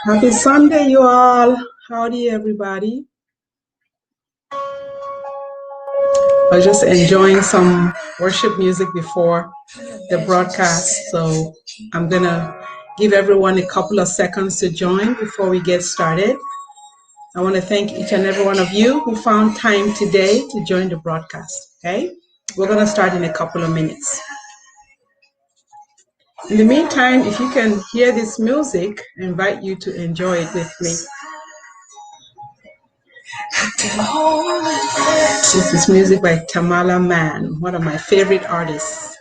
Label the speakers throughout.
Speaker 1: Happy Sunday, you all. Howdy, everybody. I was just enjoying some worship music before the broadcast, so I'm going to give everyone a couple of seconds to join before we get started. I want to thank each and every one of you who found time today to join the broadcast, okay? We're going to start in a couple of minutes. In the meantime, if you can hear this music, I invite you to enjoy it with me. This is music by Tamala Mann, one of my favorite artists.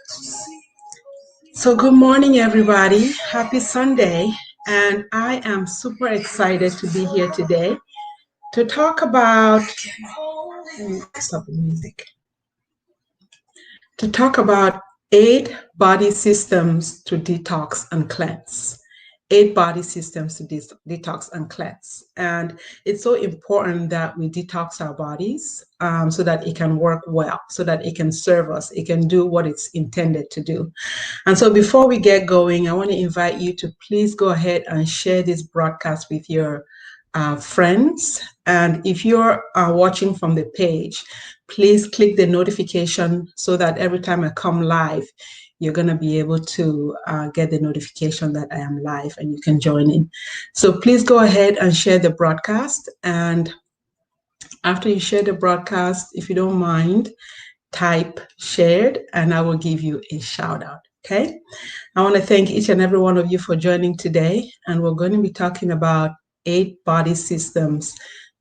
Speaker 1: So good morning, everybody. Happy Sunday. And I am super excited to be here today to talk about, stop the music, to talk about 8 body systems to detox and cleanse. 8 body systems to detox and cleanse. And it's so important that we detox our bodies so that it can work well, so that it can serve us, it can do what it's intended to do. And so before we get going, I want to invite you to please go ahead and share this broadcast with your friends. And if you're watching from the page, please click the notification so that every time I come live, you're going to be able to get the notification that I am live and you can join in. So please go ahead and share the broadcast. And after you share the broadcast, if you don't mind, type shared and I will give you a shout out. Okay. I want to thank each and every one of you for joining today. And we're going to be talking about 8 body systems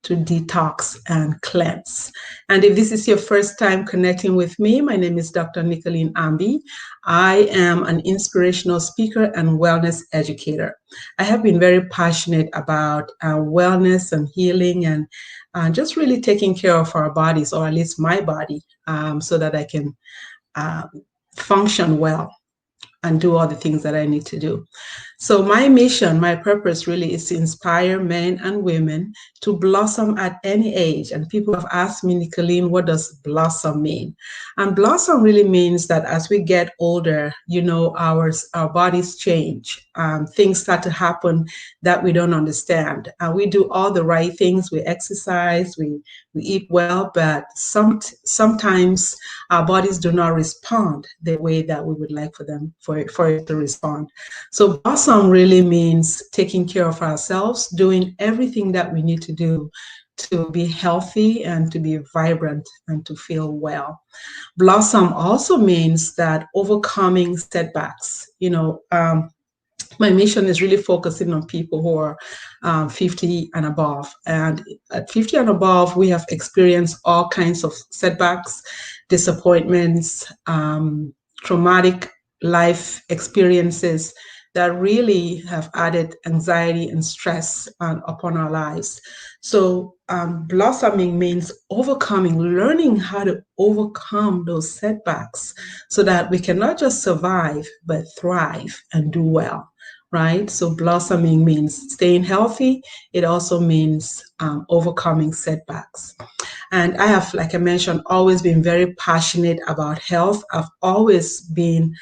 Speaker 1: to detox and cleanse. And if this is your first time connecting with me, my name is Dr. Nicoline Ambi. I am an inspirational speaker and wellness educator. I have been very passionate about wellness and healing and just really taking care of our bodies, or at least my body, so that I can function well and do all the things that I need to do. So my mission, my purpose really is to inspire men and women to blossom at any age. And people have asked me, Nicoline, what does blossom mean? And blossom really means that as we get older, you know, our bodies change. Things start to happen that we don't understand. We do all the right things. We exercise, we eat well, but sometimes our bodies do not respond the way that we would like for them, for it to respond. So blossom really means taking care of ourselves, doing everything that we need to do to be healthy and to be vibrant and to feel well. Blossom also means that overcoming setbacks. You know, my mission is really focusing on people who are 50 and above. And at 50 and above, we have experienced all kinds of setbacks, disappointments, traumatic life experiences that really have added anxiety and stress upon our lives. So blossoming means overcoming, learning how to overcome those setbacks so that we can not just survive, but thrive and do well. Right? So blossoming means staying healthy. It also means overcoming setbacks. And I have, like I mentioned, always been very passionate about health. I've always been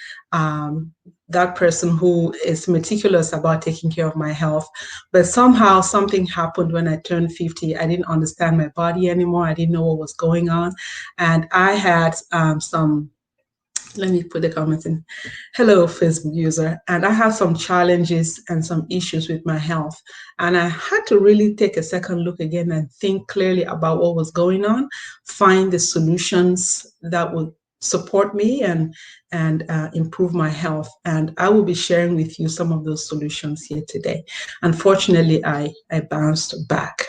Speaker 1: that person who is meticulous about taking care of my health. But somehow something happened when I turned 50. I didn't understand my body anymore. I didn't know what was going on. And I had let me put the comments in. Hello, Facebook user. And I have some challenges and some issues with my health. And I had to really take a second look again and think clearly about what was going on, find the solutions that would support me and improve my health. And I will be sharing with you some of those solutions here today. Unfortunately, I bounced back.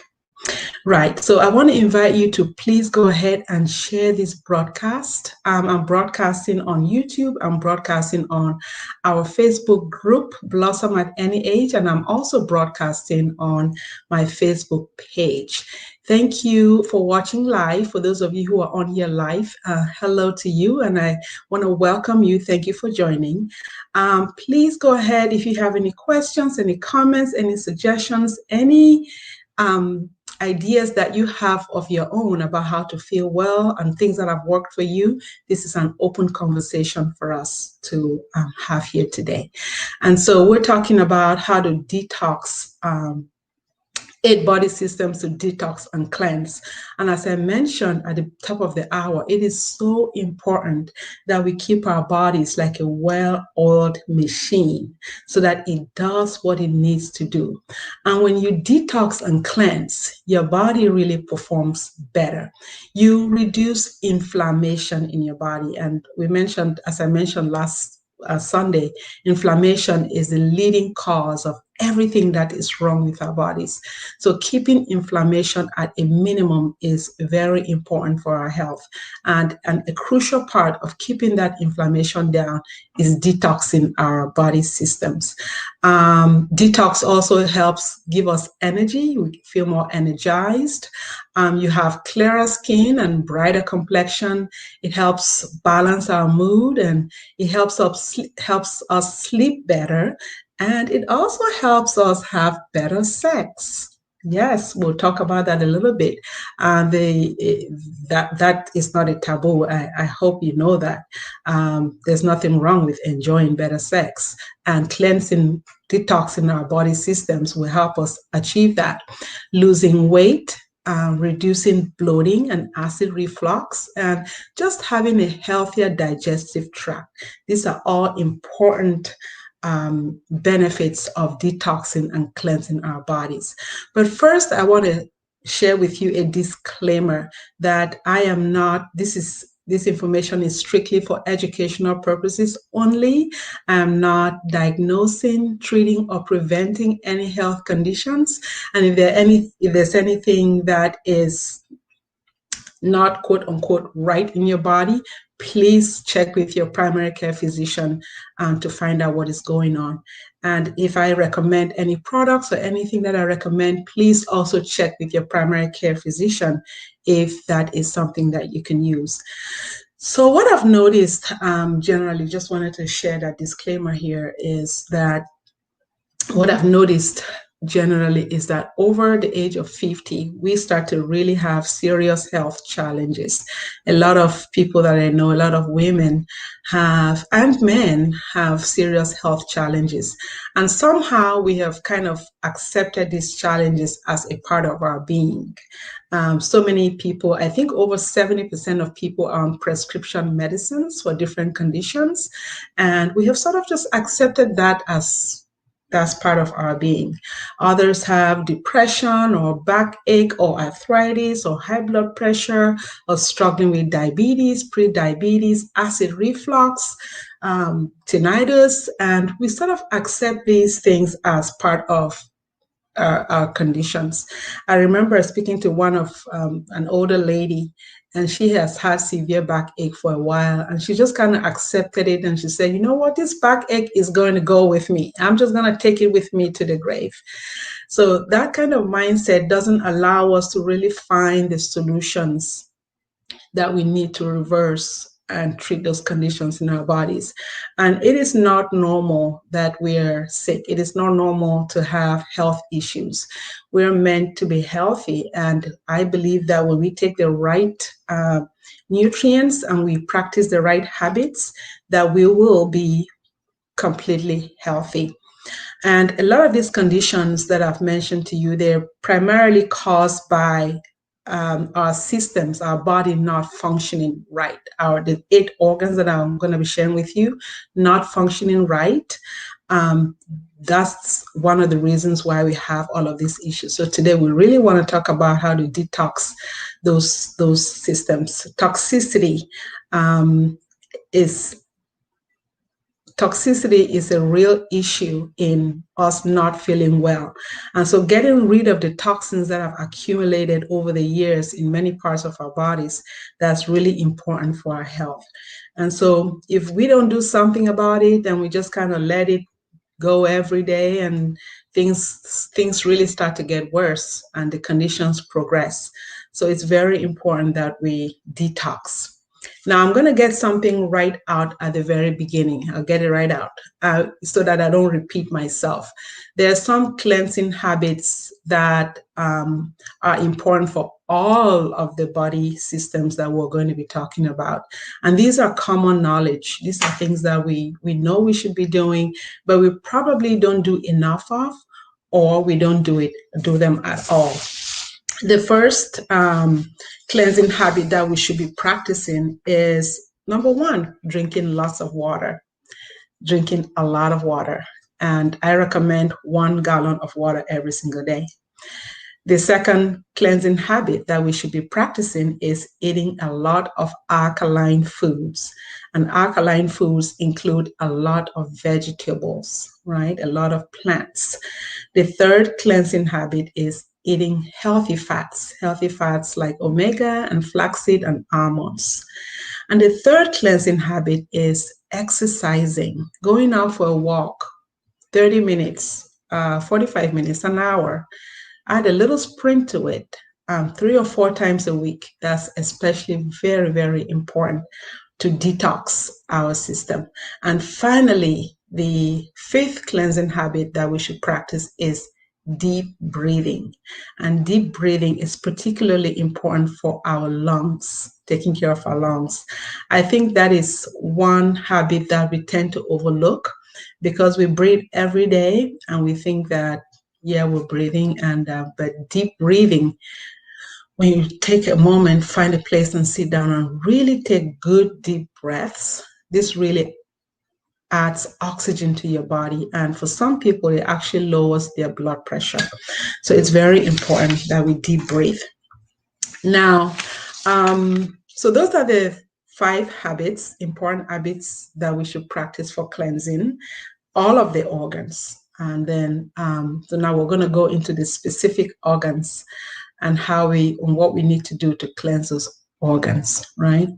Speaker 1: Right. So I want to invite you to please go ahead and share this broadcast. I'm broadcasting on YouTube. I'm broadcasting on our Facebook group, Blossom at Any Age. And I'm also broadcasting on my Facebook page. Thank you for watching live. For those of you who are on here live, hello to you. And I want to welcome you. Thank you for joining. Please go ahead if you have any questions, any comments, any suggestions, any ideas that you have of your own about how to feel well and things that have worked for you, this is an open conversation for us to have here today. And so we're talking about how to detox 8 body systems to detox and cleanse. And as I mentioned at the top of the hour, it is so important that we keep our bodies like a well-oiled machine so that it does what it needs to do. And when you detox and cleanse, your body really performs better. You reduce inflammation in your body. And we mentioned, as I mentioned last Sunday, inflammation is the leading cause of everything that is wrong with our bodies. So keeping inflammation at a minimum is very important for our health. And a crucial part of keeping that inflammation down is detoxing our body systems. Detox also helps give us energy. We feel more energized. You have clearer skin and brighter complexion. It helps balance our mood, and it helps us sleep better. And it also helps us have better sex. Yes, we'll talk about that a little bit. That is not a taboo. I hope you know that. There's nothing wrong with enjoying better sex, and cleansing, detoxing our body systems will help us achieve that. Losing weight, reducing bloating and acid reflux, and just having a healthier digestive tract. These are all important benefits of detoxing and cleansing our bodies. But first, I want to share with you a disclaimer that this information is strictly for educational purposes only. I'm not diagnosing, treating, or preventing any health conditions. And if there's anything that is not quote unquote right in your body, please check with your primary care physician to find out what is going on. And if I recommend any products or anything that I recommend, please also check with your primary care physician if that is something that you can use. So what I've noticed, generally, just wanted to share that disclaimer here, is that what I've noticed generally is that over the age of 50, we start to really have serious health challenges. A lot of people that I know, a lot of women have, and men have, serious health challenges. And somehow we have kind of accepted these challenges as a part of our being. So many people, I think over 70% of people are on prescription medicines for different conditions. And we have sort of just accepted that as that's part of our being. Others have depression or backache or arthritis or high blood pressure or struggling with diabetes, pre-diabetes, acid reflux, tinnitus, and we sort of accept these things as part of our conditions. I remember speaking to an older lady, and she has had severe backache for a while, and she just kind of accepted it, and she said, you know what, this backache is going to go with me. I'm just going to take it with me to the grave. So that kind of mindset doesn't allow us to really find the solutions that we need to reverse and treat those conditions in our bodies. And it is not normal that we're sick. It is not normal to have health issues. We're meant to be healthy. And I believe that when we take the right nutrients and we practice the right habits, that we will be completely healthy. And a lot of these conditions that I've mentioned to you, they're primarily caused by our systems, our body not functioning right. The 8 organs that I'm going to be sharing with you not functioning right. That's one of the reasons why we have all of these issues. So today we really want to talk about how to detox those systems. Toxicity is a real issue in us not feeling well. And so getting rid of the toxins that have accumulated over the years in many parts of our bodies, that's really important for our health. And so if we don't do something about it, then we just kind of let it go every day, and things really start to get worse and the conditions progress. So it's very important that we detox. Now I'm going to get something right out at the very beginning. I'll get it right out so that I don't repeat myself. There are some cleansing habits that are important for all of the body systems that we're going to be talking about. And these are common knowledge. These are things that we know we should be doing, but we probably don't do enough of, or we don't do them at all. The first cleansing habit that we should be practicing is, number one, drinking lots of water, drinking a lot of water. And I recommend 1 gallon of water every single day. The second cleansing habit that we should be practicing is eating a lot of alkaline foods. And alkaline foods include a lot of vegetables, right? A lot of plants. The third cleansing habit is eating healthy fats like omega and flaxseed and almonds. And the third cleansing habit is exercising, going out for a walk, 30 minutes, 45 minutes, an hour. Add a little sprint to it, 3 or 4 times a week. That's especially very, very important to detox our system. And finally, the fifth cleansing habit that we should practice is deep breathing. And deep breathing is particularly important for our lungs, taking care of our lungs. I think that is one habit that we tend to overlook because we breathe every day and we think that, yeah, we're breathing, but deep breathing, when you take a moment, find a place and sit down and really take good deep breaths, this really adds oxygen to your body. And for some people, it actually lowers their blood pressure. So it's very important that we deep breathe. Now, so those are the 5 habits, important habits that we should practice for cleansing all of the organs. And then, so now we're going to go into the specific organs and what we need to do to cleanse those organs, right?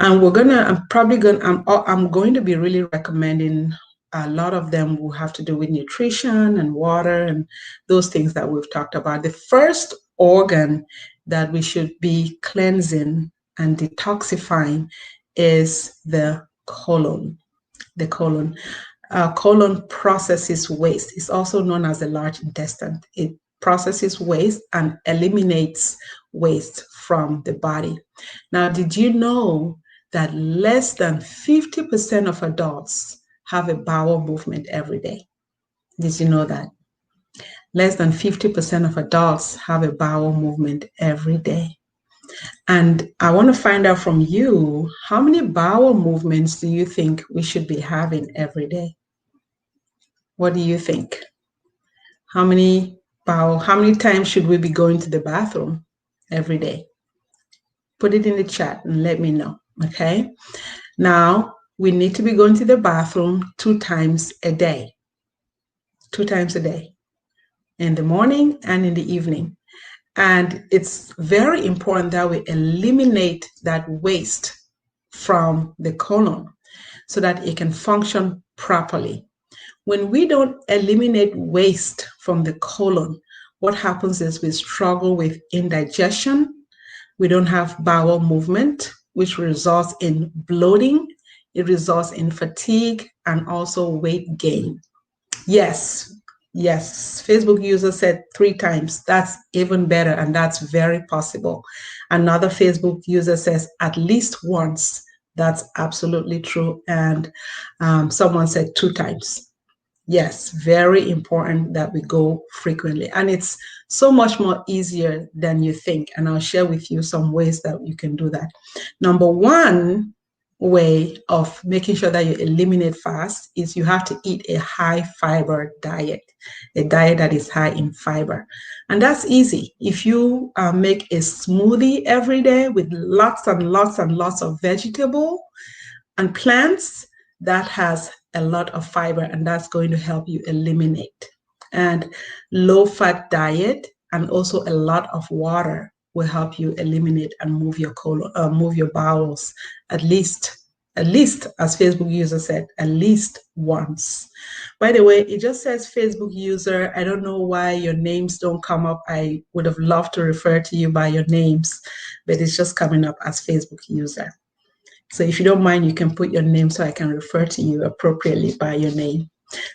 Speaker 1: And I'm going to be really recommending a lot of them will have to do with nutrition and water and those things that we've talked about. The first organ that we should be cleansing and detoxifying is the colon. The colon. Colon processes waste. It's also known as the large intestine. It processes waste and eliminates waste from the body. Now, did you know that less than 50% of adults have a bowel movement every day? Did you know that? Less than 50% of adults have a bowel movement every day. And I want to find out from you, how many bowel movements do you think we should be having every day? What do you think? How many times should we be going to the bathroom every day? Put it in the chat and let me know, okay? Now, we need to be going to the bathroom 2 times a day. 2 times a day, in the morning and in the evening. And it's very important that we eliminate that waste from the colon so that it can function properly. When we don't eliminate waste from the colon, what happens is we struggle with indigestion. We don't have bowel movement, which results in bloating. It results in fatigue and also weight gain. Yes, Facebook user said 3 times. That's even better, and that's very possible. Another Facebook user says at least once. That's absolutely true. And someone said 2 times. Yes, very important that we go frequently. And it's so much more easier than you think. And I'll share with you some ways that you can do that. Number 1 way of making sure that you eliminate fast is you have to eat a high fiber diet, a diet that is high in fiber. And that's easy. If you make a smoothie every day with lots and lots and lots of vegetable and plants, that has a lot of fiber, and that's going to help you eliminate. And low-fat diet and also a lot of water will help you eliminate and move your colon, move your bowels at least, as Facebook user said, at least once. By the way, it just says Facebook user. I don't know why your names don't come up. I would have loved to refer to you by your names, but it's just coming up as Facebook user. So if you don't mind, you can put your name so I can refer to you appropriately by your name.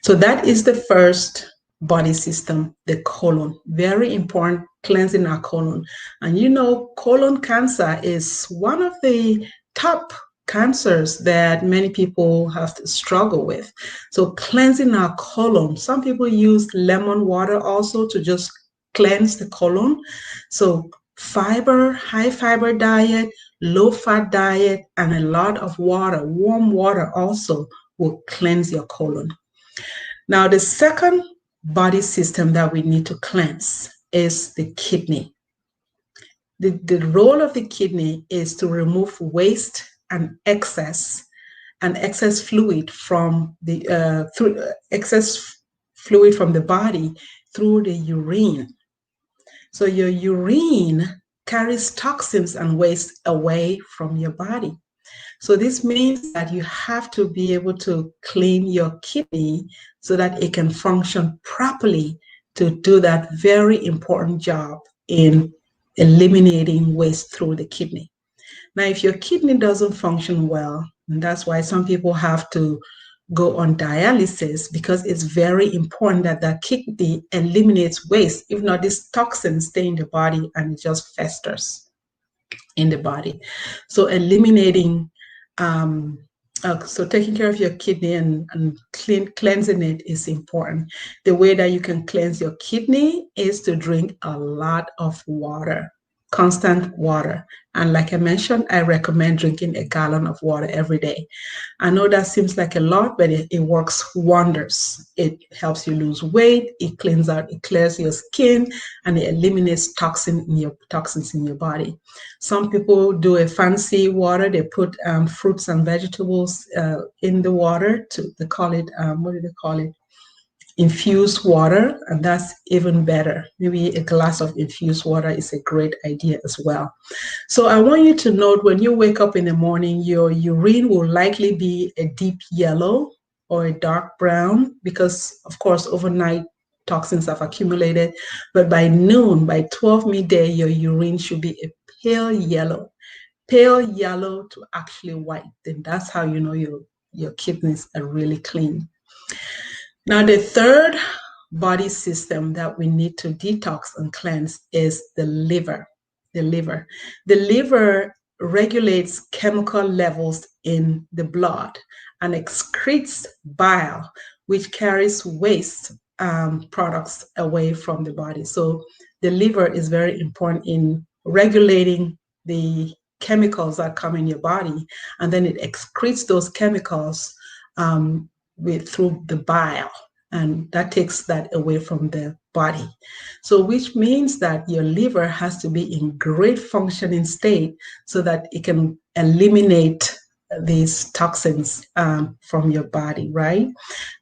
Speaker 1: So that is the first body system, the colon. Very important, cleansing our colon. And you know, colon cancer is one of the top cancers that many people have to struggle with. So cleansing our colon. Some people use lemon water also to just cleanse the colon. So fiber, high fiber diet, low fat diet, and a lot of water, warm water also will cleanse your colon. Now, the second body system that we need to cleanse is the kidney. The role of the kidney is to remove waste and excess fluid from the excess fluid from the body through the urine. So your urine carries toxins and waste away from your body. So this means that you have to be able to clean your kidney so that it can function properly to do that very important job in eliminating waste through the kidney. Now, if your kidney doesn't function well, and that's why some people have to go on dialysis, because it's very important that the kidney eliminates waste. If not, these toxins stay in the body and it just festers in the body. So eliminating so taking care of your kidney and cleansing it is important. The way that you can cleanse your kidney is to drink a lot of water, constant water. And like I mentioned, I recommend drinking a gallon of water every day. I know that seems like a lot, but it works wonders. It helps you lose weight, it clears your skin, and it eliminates toxins in your body. Some people do a fancy water. They put fruits and vegetables in the water. They call it, what do they call it? Infused water, and that's even better. Maybe a glass of infused water is a great idea as well. So I want you to note, when you wake up in the morning, your urine will likely be a deep yellow or a dark brown because, of course, overnight toxins have accumulated. But by noon, by 12 midday, your urine should be a pale yellow to actually white. Then that's how you know your kidneys are really clean. Now, the third body system that we need to detox and cleanse is the liver. The liver regulates chemical levels in the blood and excretes bile, which carries waste products away from the body. So the liver is very important in regulating the chemicals that come in your body, and then it excretes those chemicals through the bile, and that takes that away from the body. So which means that your liver has to be in great functioning state so that it can eliminate these toxins from your body, right?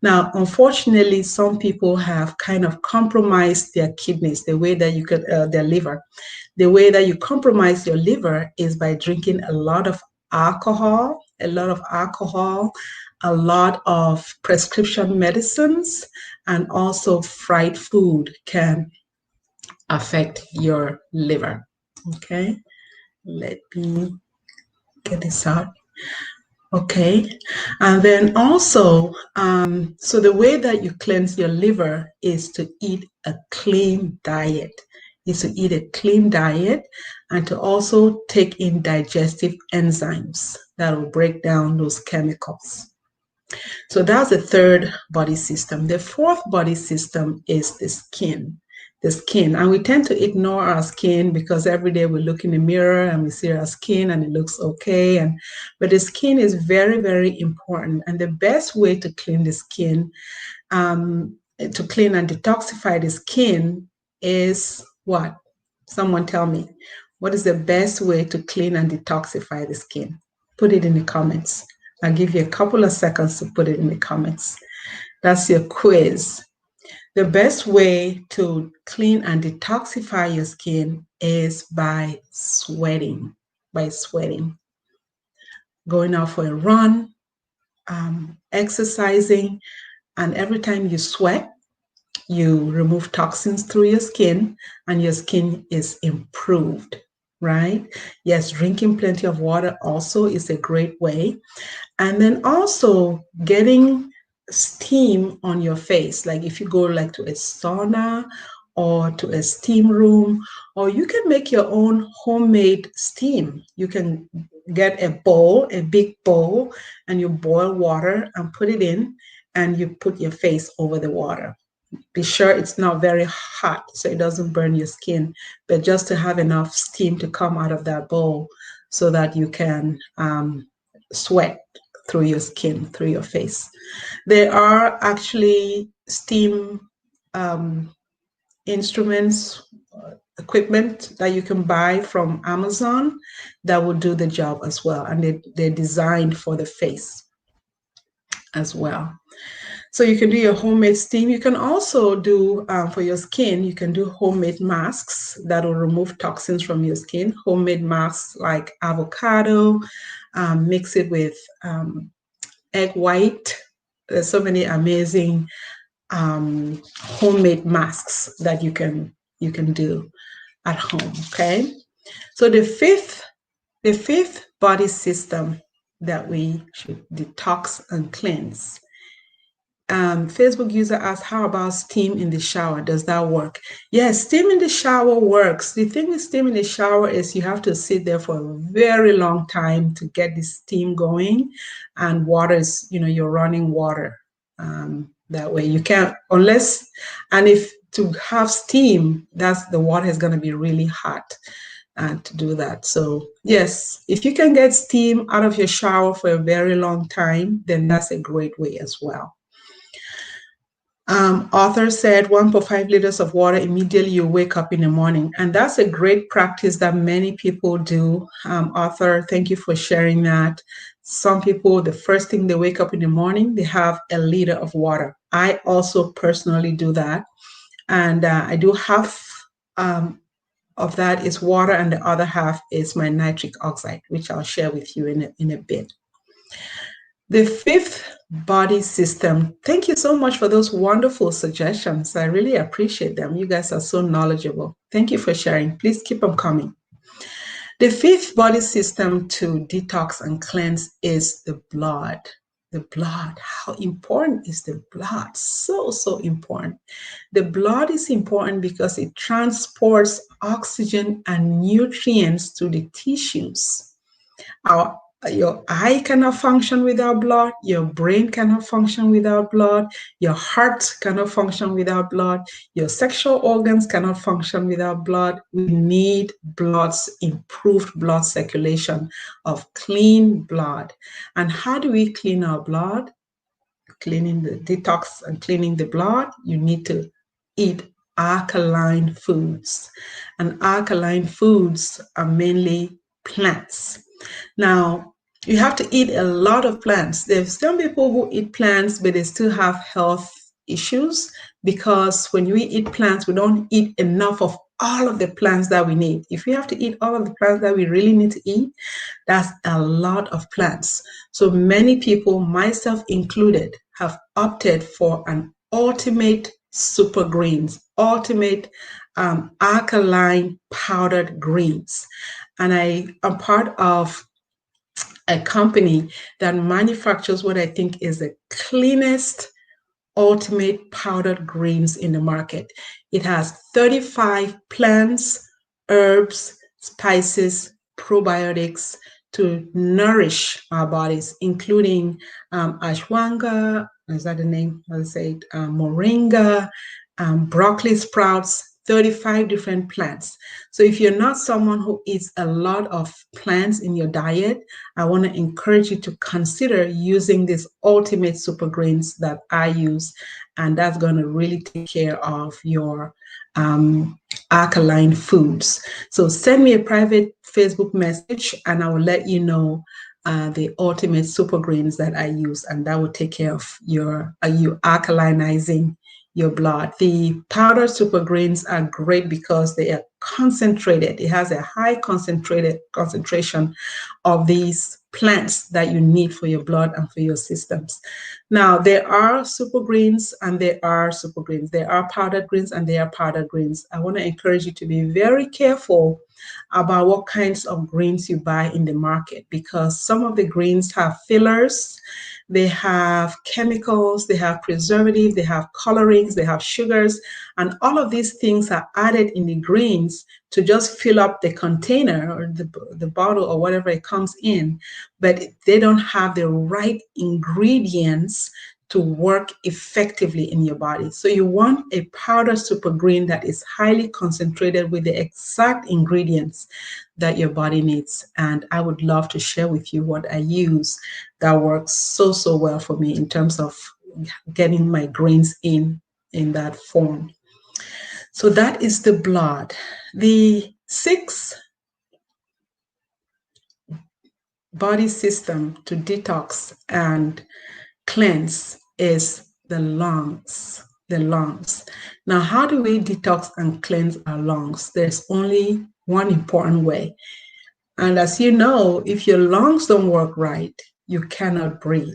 Speaker 1: Now, unfortunately, some people have kind of compromised their kidneys, the way that you could, their liver. The way that you compromise your liver is by drinking a lot of alcohol, a lot of prescription medicines, and also fried food can affect your liver. Okay, let me get this out. Okay, and then also, so the way that you cleanse your liver is to eat a clean diet. And to also take in digestive enzymes that will break down those chemicals. So that's the third body system. The fourth body system is the skin. And we tend to ignore our skin because every day we look in the mirror and we see our skin and it looks okay. But the skin is very, very important. And the best way to clean the skin, to clean and detoxify the skin is what? Someone tell me. What is the best way to clean and detoxify the skin? Put it in the comments. I'll give you a couple of seconds to put it in the comments. That's your quiz. The best way to clean and detoxify your skin is by sweating. Going out for a run, exercising, and every time you sweat, you remove toxins through your skin and your skin is improved. right? Yes, drinking plenty of water also is a great way. And then also getting steam on your face. Like if you go like to a sauna or to a steam room, or you can make your own homemade steam. You can get a bowl, a big bowl, and you boil water and put it in, and you put your face over the water. Be sure it's not very hot so it doesn't burn your skin, but just to have enough steam to come out of that bowl so that you can sweat through your skin, through your face. There are actually steam instruments, equipment that you can buy from Amazon that will do the job as well. And they're designed for the face as well. So you can do your homemade steam. You can also do, for your skin, you can do homemade masks that will remove toxins from your skin. Homemade masks like avocado, mix it with egg white. There's so many amazing homemade masks that you can do at home. Okay. So the fifth body system that we should detox and cleanse. Facebook user asked, how about steam in the shower? Does that work? Yes, steam in the shower works. The thing with steam in the shower is you have to sit there for a very long time to get the steam going, and water is, you're running water. That way you can't, unless, and if to have steam, the water is going to be really hot to do that. So yes, if you can get steam out of your shower for a very long time, then that's a great way as well. Author said 1.5 liters of water immediately you wake up in the morning. And that's a great practice that many people do. Author, thank you for sharing that. Some people, the first thing they wake up in the morning, they have a liter of water. I also personally do that. And I do half of that is water, and the other half is my nitric oxide, which I'll share with you in a bit. The fifth body system. Thank you so much for those wonderful suggestions. I really appreciate them. You guys are so knowledgeable. Thank you for sharing. Please keep them coming. The fifth body system to detox and cleanse is the blood. The blood. How important is the blood? So, so important. The blood is important because it transports oxygen and nutrients to the tissues. Your eye cannot function without blood. Your brain cannot function without blood. Your heart cannot function without blood. Your sexual organs cannot function without blood. We need improved blood circulation of clean blood. And how do we clean our blood? Cleaning the detox and cleaning the blood, you need to eat alkaline foods. And alkaline foods are mainly plants. Now, you have to eat a lot of plants. There's some people who eat plants, but they still have health issues because when we eat plants, we don't eat enough of all of the plants that we need. If we have to eat all of the plants that we really need to eat, that's a lot of plants. So many people, myself included, have opted for an ultimate super greens, ultimate alkaline powdered greens. And I am part of a company that manufactures what I think is the cleanest ultimate powdered greens in the market. It has 35 plants, herbs, spices, probiotics to nourish our bodies, including ashwagandha, is that the name? I'll say it, moringa, broccoli sprouts, 35 different plants. So if you're not someone who eats a lot of plants in your diet, I want to encourage you to consider using these ultimate super greens that I use, and that's going to really take care of your alkaline foods. So send me a private Facebook message and I will let you know the ultimate super greens that I use, and that will take care of you alkalinizing your blood. The powdered super greens are great because they are concentrated. It has a high concentration of these plants that you need for your blood and for your systems. Now, there are super greens and there are super greens. There are powdered greens and there are powdered greens. I want to encourage you to be very careful about what kinds of greens you buy in the market, because some of the greens have fillers, they have chemicals, they have preservatives, they have colorings, they have sugars, and all of these things are added in the greens to just fill up the container or the bottle or whatever it comes in, but they don't have the right ingredients to work effectively in your body. So you want a powder super green that is highly concentrated with the exact ingredients that your body needs. And I would love to share with you what I use that works so well for me in terms of getting my greens in that form. So that is the blood. The sixth body system to detox and cleanse is the lungs. The lungs. Now, how do we detox and cleanse our lungs? There's only one important way. And as you know, if your lungs don't work right, you cannot breathe.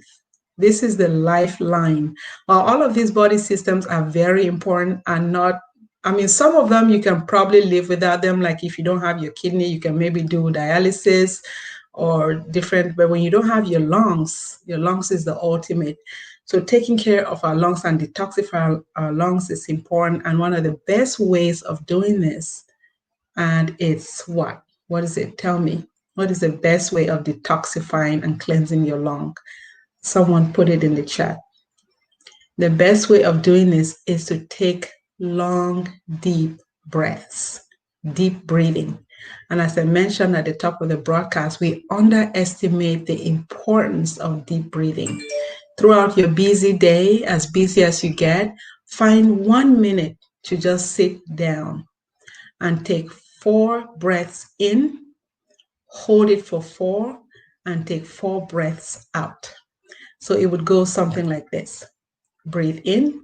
Speaker 1: This is the lifeline. While all of these body systems are very important and not, I mean, some of them you can probably live without them. Like if you don't have your kidney, you can maybe do dialysis or different, but when you don't have your lungs is the ultimate. So taking care of our lungs and detoxifying our lungs is important. And one of the best ways of doing this, and it's what? What is it? Tell me. What is the best way of detoxifying and cleansing your lung? Someone put it in the chat. The best way of doing this is to take long, deep breaths, deep breathing. And as I mentioned at the top of the broadcast, we underestimate the importance of deep breathing. Throughout your busy day, as busy as you get, find 1 minute to just sit down and take 4 breaths in, hold it for 4, and take 4 breaths out. So it would go something like this. Breathe in.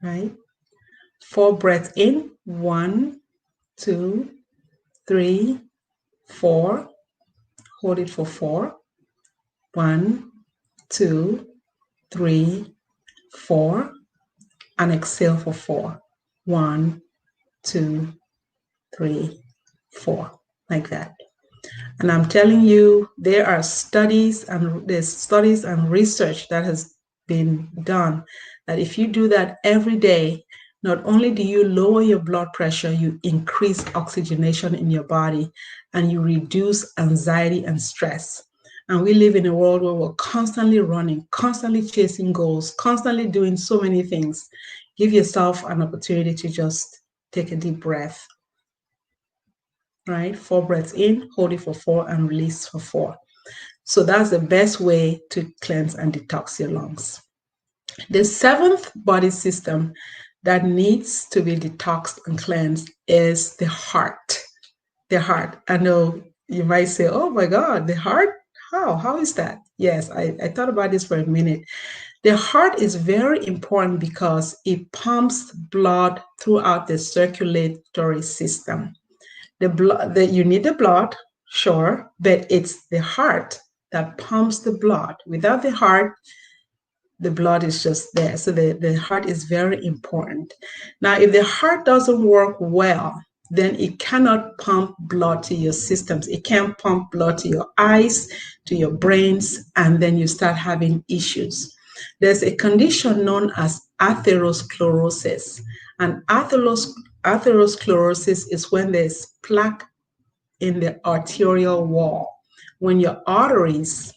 Speaker 1: Right? 4 breaths in. 1, 2, 3, 4. Hold it for 4. 1, 2, 3, 4. And exhale for 4. 1, 2, 3, 4. Like that. And I'm telling you, there are studies and research that has been done that if you do that every day, not only do you lower your blood pressure, you increase oxygenation in your body and you reduce anxiety and stress. And we live in a world where we're constantly running, constantly chasing goals, constantly doing so many things. Give yourself an opportunity to just take a deep breath. Right? 4 breaths in, hold it for 4, and release for 4. So that's the best way to cleanse and detox your lungs. The 7th body system that needs to be detoxed and cleansed is the heart. The heart. I know you might say, oh my God, the heart? How is that? Yes, I thought about this for a minute. The heart is very important because it pumps blood throughout the circulatory system. The blood, you need the blood, sure, but it's the heart that pumps the blood. Without the heart, the blood is just there. So the heart is very important. Now, if the heart doesn't work well, then it cannot pump blood to your systems. It can't pump blood to your eyes, to your brains, and then you start having issues. There's a condition known as atherosclerosis, and atherosclerosis is when there's plaque in the arterial wall, when your arteries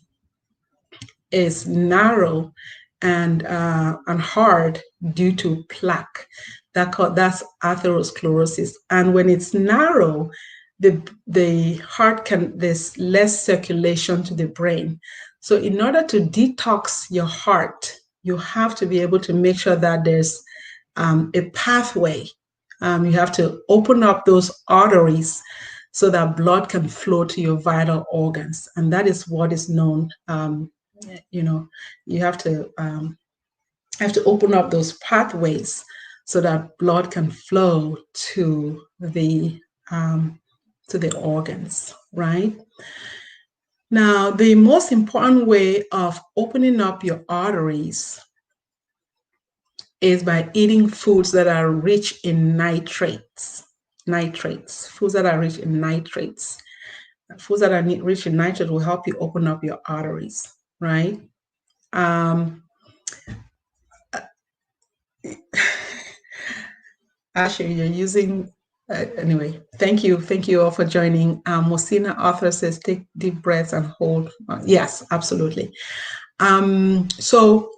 Speaker 1: is narrow and hard due to plaque. That's atherosclerosis. And when it's narrow, the heart there's less circulation to the brain. So in order to detox your heart, you have to be able to make sure that there's a pathway. You have to open up those arteries so that blood can flow to your vital organs. And that is what is known, you have to have to open up those pathways so that blood can flow to the organs, right? Now, the most important way of opening up your arteries is by eating foods that are rich in nitrates. Foods that are rich in nitrates. Foods that are rich in nitrates will help you open up your arteries, right? Actually, you're using, anyway, thank you all for joining. Mosina author says, take deep breaths and hold. Yes, absolutely. So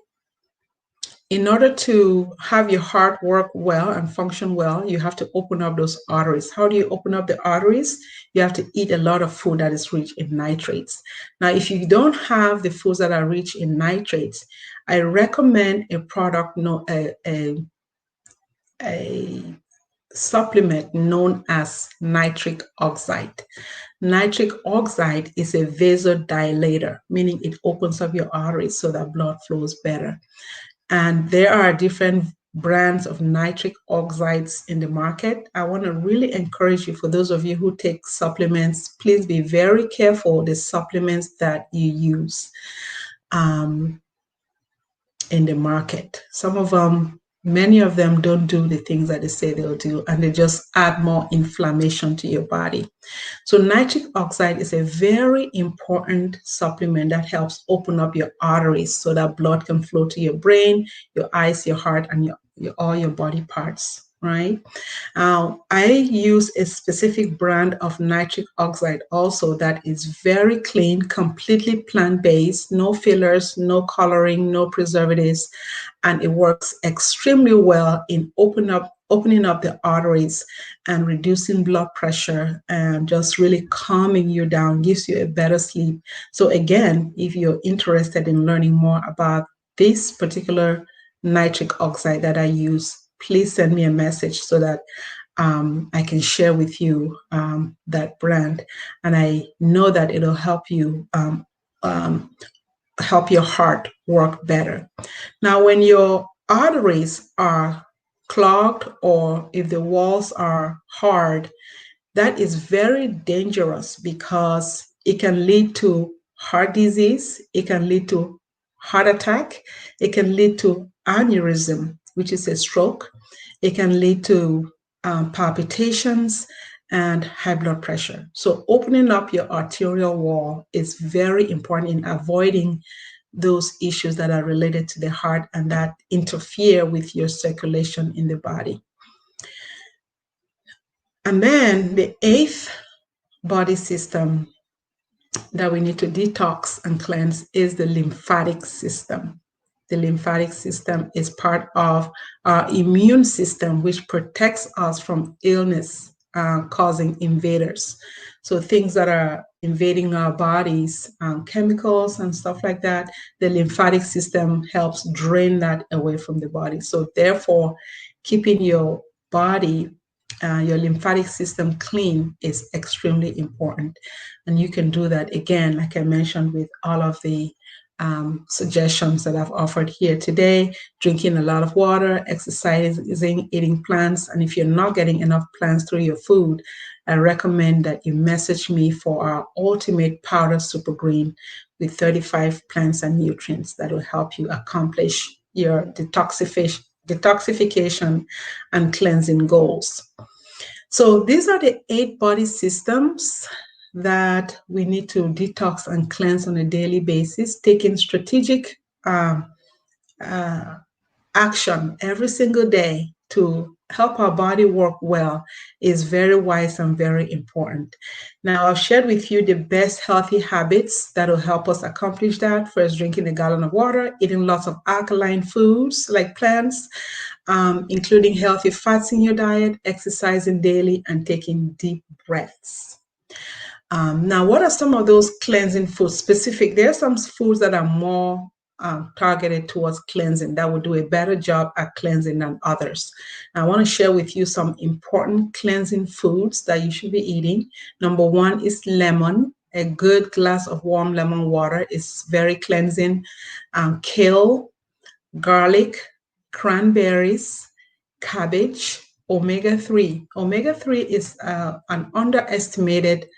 Speaker 1: in order to have your heart work well and function well, you have to open up those arteries. How do you open up the arteries? You have to eat a lot of food that is rich in nitrates. Now, if you don't have the foods that are rich in nitrates, I recommend a product, a supplement known as nitric oxide. Nitric oxide is a vasodilator, meaning it opens up your arteries so that blood flows better. And there are different brands of nitric oxides in the market. I want to really encourage you, for those of you who take supplements, please be very careful the supplements that you use in the market. Some of them, many of them don't do the things that they say they'll do, and they just add more inflammation to your body. So nitric oxide is a very important supplement that helps open up your arteries so that blood can flow to your brain, your eyes, your heart, and all your body parts, right? I use a specific brand of nitric oxide also that is very clean, completely plant-based, no fillers, no coloring, no preservatives, and it works extremely well in opening up the arteries and reducing blood pressure and just really calming you down, gives you a better sleep. So again, if you're interested in learning more about this particular nitric oxide that I use, please send me a message so that I can share with you that brand. And I know that it'll help you help your heart work better. Now, when your arteries are clogged or if the walls are hard, that is very dangerous because it can lead to heart disease, it can lead to heart attack, it can lead to aneurysm, which is a stroke, it can lead to palpitations and high blood pressure. So opening up your arterial wall is very important in avoiding those issues that are related to the heart and that interfere with your circulation in the body. And then the eighth body system that we need to detox and cleanse is the lymphatic system. The lymphatic system is part of our immune system, which protects us from illness causing invaders. So things that are invading our bodies, chemicals and stuff like that, the lymphatic system helps drain that away from the body. So therefore, keeping your body, your lymphatic system clean is extremely important. And you can do that, again, like I mentioned, with all of the suggestions that I've offered here today: drinking a lot of water, exercising, eating plants. And if you're not getting enough plants through your food, I recommend that you message me for our ultimate powder super green with 35 plants and nutrients that will help you accomplish your detoxification and cleansing goals. So these are the 8 body systems that we need to detox and cleanse on a daily basis. Taking strategic action every single day to help our body work well is very wise and very important. Now, I've shared with you the best healthy habits that will help us accomplish that. First, drinking a gallon of water, eating lots of alkaline foods like plants, including healthy fats in your diet, exercising daily, and taking deep breaths. Now, what are some of those cleansing foods? There are some foods that are more targeted towards cleansing, that will do a better job at cleansing than others. Now, I want to share with you some important cleansing foods that you should be eating. Number 1 is lemon. A good glass of warm lemon water is very cleansing. Kale, garlic, cranberries, cabbage, omega-3. Omega-3 is an underestimated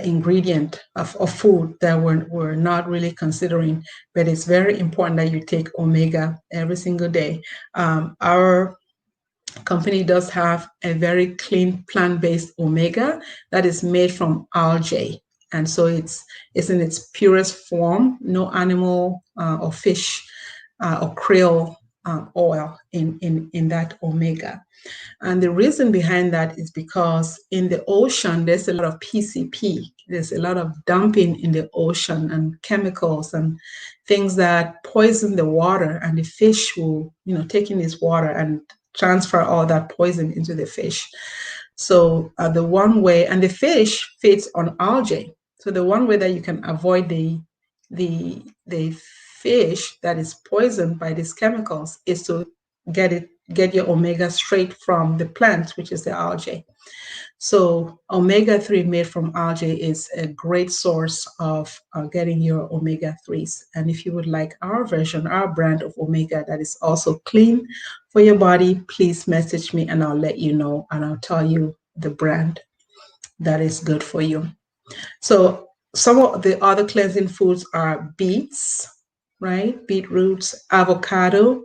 Speaker 1: ingredient of food that we're not really considering, but it's very important that you take omega every single day. Our company does have a very clean plant-based omega that is made from algae, and so it's in its purest form, no animal or fish or krill oil in that omega. And the reason behind that is because in the ocean, there's a lot of PCP. There's a lot of dumping in the ocean and chemicals and things that poison the water, and the fish will, take in this water and transfer all that poison into the fish. So the one way, and the fish feeds on algae. So the one way that you can avoid the fish that is poisoned by these chemicals is to get your omega straight from the plant, which is the algae. So omega-3 made from algae is a great source of getting your omega-3s. And if you would like our version, our brand of omega that is also clean for your body, please message me and I'll let you know, and I'll tell you the brand that is good for you. So some of the other cleansing foods are beets, right? Beetroots, avocado,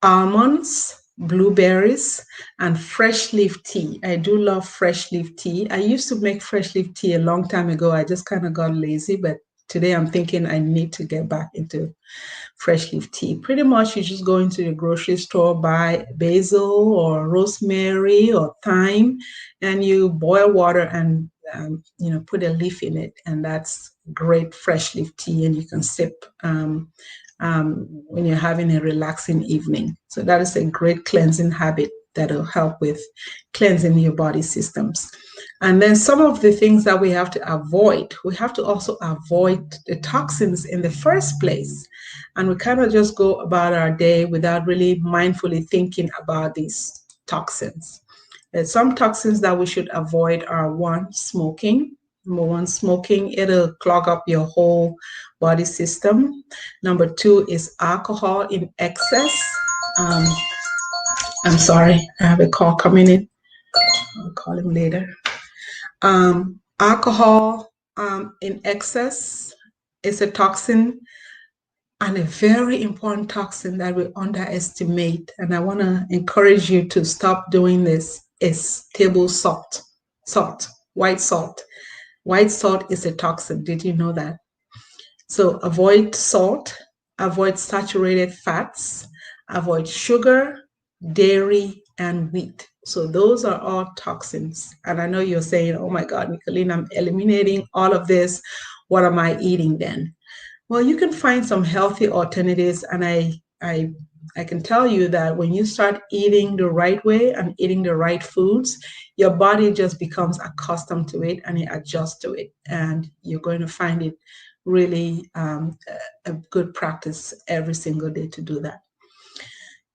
Speaker 1: almonds, blueberries, and fresh leaf tea. I do love fresh leaf tea. I used to make fresh leaf tea a long time ago. I just kind of got lazy, but today I'm thinking I need to get back into fresh leaf tea. Pretty much you just go into the grocery store, buy basil or rosemary or thyme, and you boil water and put a leaf in it, and that's great fresh leaf tea, and you can sip when you're having a relaxing evening. So that is a great cleansing habit that'll help with cleansing your body systems. And then some of the things that we have to avoid, we have to also avoid the toxins in the first place. And we kind of just go about our day without really mindfully thinking about these toxins. There's some toxins that we should avoid are one, smoking. Number one, smoking, it'll clog up your whole body system. Number two is alcohol in excess. I'm sorry, I have a call coming in. I'll call him later. Alcohol in excess is a toxin, and a very important toxin that we underestimate. And I want to encourage you to stop doing this is table salt, white salt. White salt is a toxin. Did you know that? So avoid salt, avoid saturated fats, avoid sugar, dairy, and wheat. So those are all toxins. And I know you're saying, oh my God, Nicolene, I'm eliminating all of this. What am I eating then? Well, you can find some healthy alternatives. And I can tell you that when you start eating the right way and eating the right foods, your body just becomes accustomed to it and it adjusts to it. And you're going to find it really a good practice every single day to do that.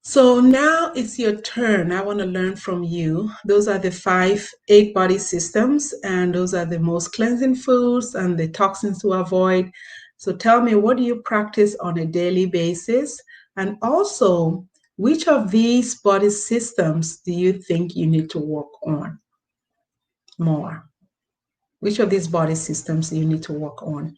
Speaker 1: So now it's your turn. I want to learn from you. Those are the 8 body systems, and those are the most cleansing foods and the toxins to avoid. So tell me, what do you practice on a daily basis? And also, which of these body systems do you think you need to work on more? Which of these body systems do you need to work on?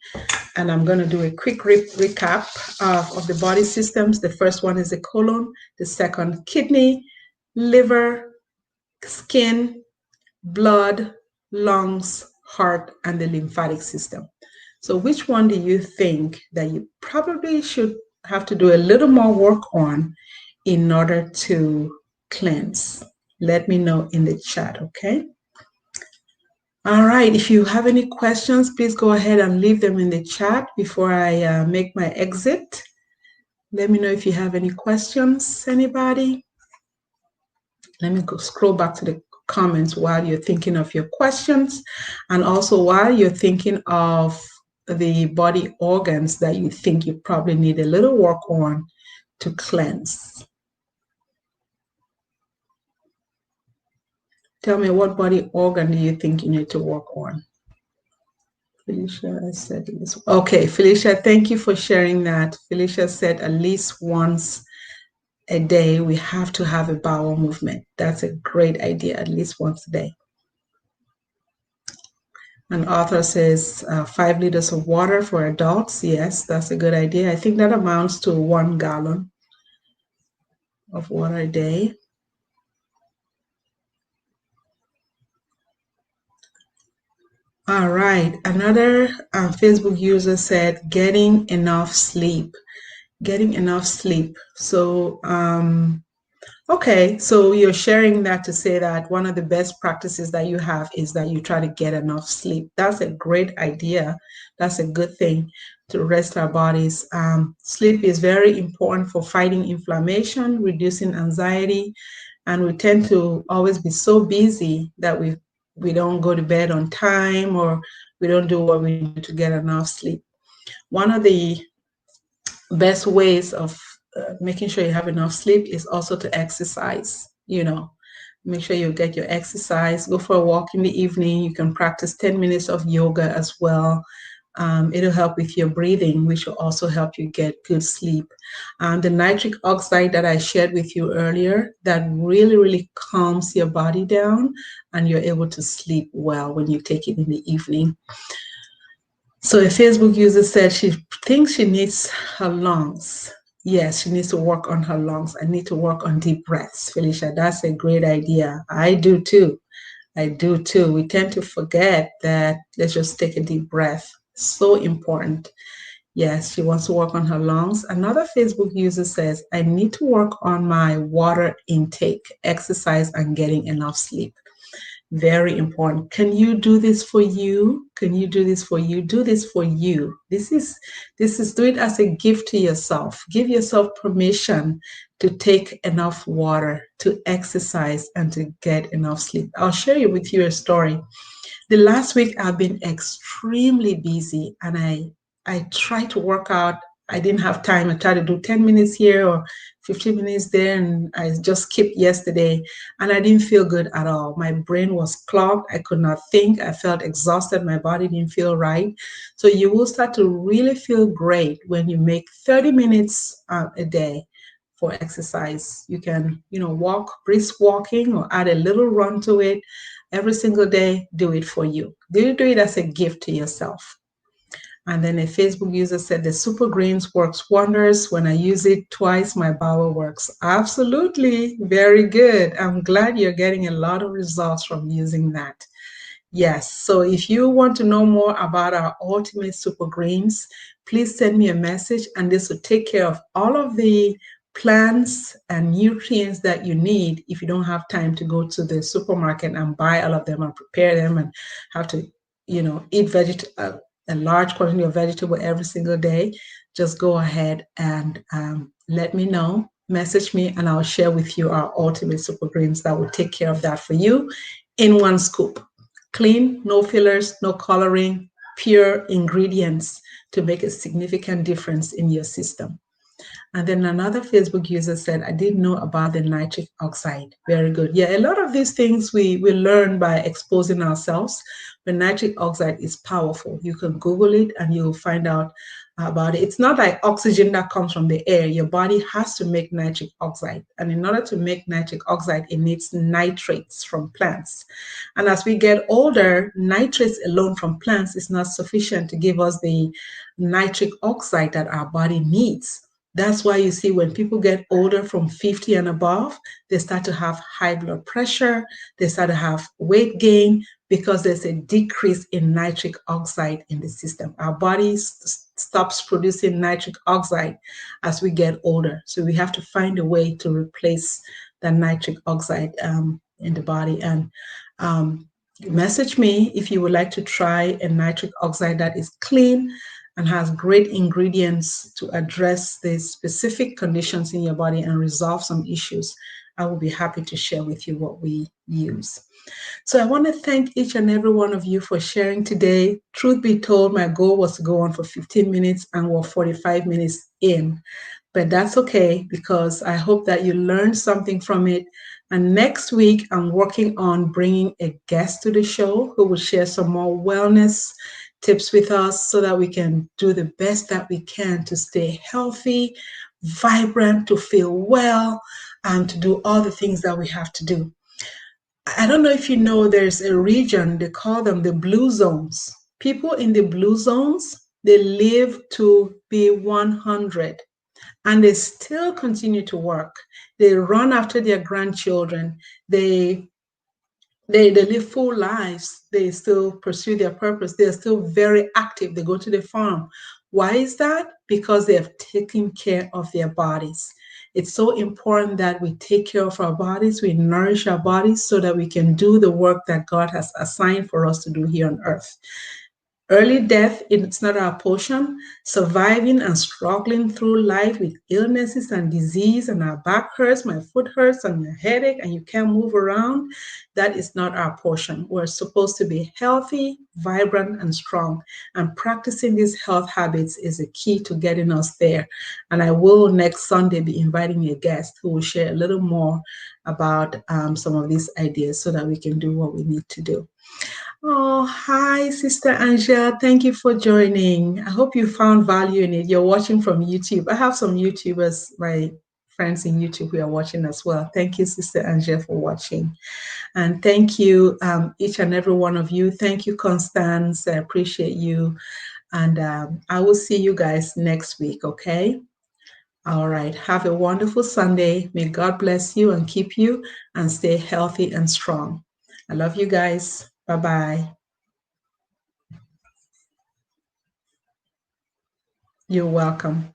Speaker 1: And I'm going to do a quick recap of the body systems. The first one is the colon, the second kidney, liver, skin, blood, lungs, heart, and the lymphatic system. So which one do you think that you probably should have to do a little more work on in order to cleanse? Let me know in the chat, okay? All right, if you have any questions, please go ahead and leave them in the chat before I make my exit. Let me know if you have any questions, anybody. Let me go scroll back to the comments while you're thinking of your questions, and also while you're thinking of the body organs that you think you probably need a little work on to cleanse. Tell me, what body organ do you think you need to work on? Felicia, I said this. Okay, Felicia, thank you for sharing that. Felicia said at least once a day we have to have a bowel movement. That's a great idea, at least once a day. And Arthur says 5 liters of water for adults. Yes, that's a good idea. I think that amounts to 1 gallon of water a day. All right. Another Facebook user said getting enough sleep. Getting enough sleep. So, okay, so you're sharing that to say that one of the best practices that you have is that you try to get enough sleep. That's a great idea. That's a good thing to rest our bodies. Sleep is very important for fighting inflammation, reducing anxiety, and we tend to always be so busy that we don't go to bed on time, or we don't do what we do to get enough sleep. One of the best ways of making sure you have enough sleep is also to exercise. Make sure you get your exercise. Go for a walk in the evening. You can practice 10 minutes of yoga as well. It'll help with your breathing, which will also help you get good sleep. The nitric oxide that I shared with you earlier, that really, really calms your body down, and you're able to sleep well when you take it in the evening. So a Facebook user said she thinks she needs her lungs. Yes, she needs to work on her lungs. I need to work on deep breaths, Felicia. That's a great idea. I do too. We tend to forget that. Let's just take a deep breath. So important. Yes, she wants to work on her lungs. Another Facebook user says, I need to work on my water intake, exercise, and getting enough sleep. Very important. Can you do this for you? Can you do this for you? Do this for you. This is do it as a gift to yourself. Give yourself permission to take enough water, to exercise, and to get enough sleep. I'll share with you a story. The last week I've been extremely busy, and I tried to work out. I didn't have time. I tried to do 10 minutes here or 15 minutes there, and I just skipped yesterday, and I didn't feel good at all. My brain was clogged. I could not think. I felt exhausted. My body didn't feel right. So you will start to really feel great when you make 30 minutes a day for exercise. You can, walk, brisk walking, or add a little run to it every single day. Do it for you. Do it as a gift to yourself. And then a Facebook user said the super greens works wonders. When I use it twice, my bowel works. Absolutely. Very good. I'm glad you're getting a lot of results from using that. Yes. So if you want to know more about our ultimate super greens, please send me a message, and this will take care of all of the plants and nutrients that you need if you don't have time to go to the supermarket and buy all of them and prepare them and have to, eat a large quantity of vegetable every single day. Just go ahead and let me know. Message me, and I'll share with you our ultimate super greens that will take care of that for you in one scoop. Clean, no fillers, no coloring, pure ingredients to make a significant difference in your system. And then another Facebook user said, I didn't know about the nitric oxide. Very good. Yeah, a lot of these things we learn by exposing ourselves. But nitric oxide is powerful. You can Google it and you'll find out about it. It's not like oxygen that comes from the air. Your body has to make nitric oxide. And in order to make nitric oxide, it needs nitrates from plants. And as we get older, nitrates alone from plants is not sufficient to give us the nitric oxide that our body needs. That's why you see when people get older from 50 and above, they start to have high blood pressure, they start to have weight gain, because there's a decrease in nitric oxide in the system. Our body stops producing nitric oxide as we get older. So we have to find a way to replace the nitric oxide in the body. And message me if you would like to try a nitric oxide that is clean and has great ingredients to address the specific conditions in your body and resolve some issues. I will be happy to share with you what we use. So I want to thank each and every one of you for sharing today. Truth be told, my goal was to go on for 15 minutes and we're 45 minutes in. But that's okay, because I hope that you learned something from it. And next week, I'm working on bringing a guest to the show who will share some more wellness tips with us so that we can do the best that we can to stay healthy, vibrant, to feel well, and to do all the things that we have to do. I don't know if you know, there's a region, they call them the blue zones. People in the blue zones, they live to be 100 and they still continue to work. They run after their grandchildren. They live full lives. They still pursue their purpose. They're still very active. They go to the farm. Why is that? Because they have taken care of their bodies. It's so important that we take care of our bodies, we nourish our bodies so that we can do the work that God has assigned for us to do here on earth. Early death, it's not our portion. Surviving and struggling through life with illnesses and disease, and our back hurts, my foot hurts, and your headache, and you can't move around, that is not our portion. We're supposed to be healthy, vibrant, and strong. And practicing these health habits is a key to getting us there. And I will next Sunday be inviting a guest who will share a little more about some of these ideas so that we can do what we need to do. Oh, hi, Sister Angela. Thank you for joining. I hope you found value in it. You're watching from YouTube. I have some YouTubers, my friends in YouTube, who are watching as well. Thank you, Sister Angela, for watching. And thank you, each and every one of you. Thank you, Constance. I appreciate you. And I will see you guys next week, okay? All right. Have a wonderful Sunday. May God bless you and keep you and stay healthy and strong. I love you guys. Bye-bye. You're welcome.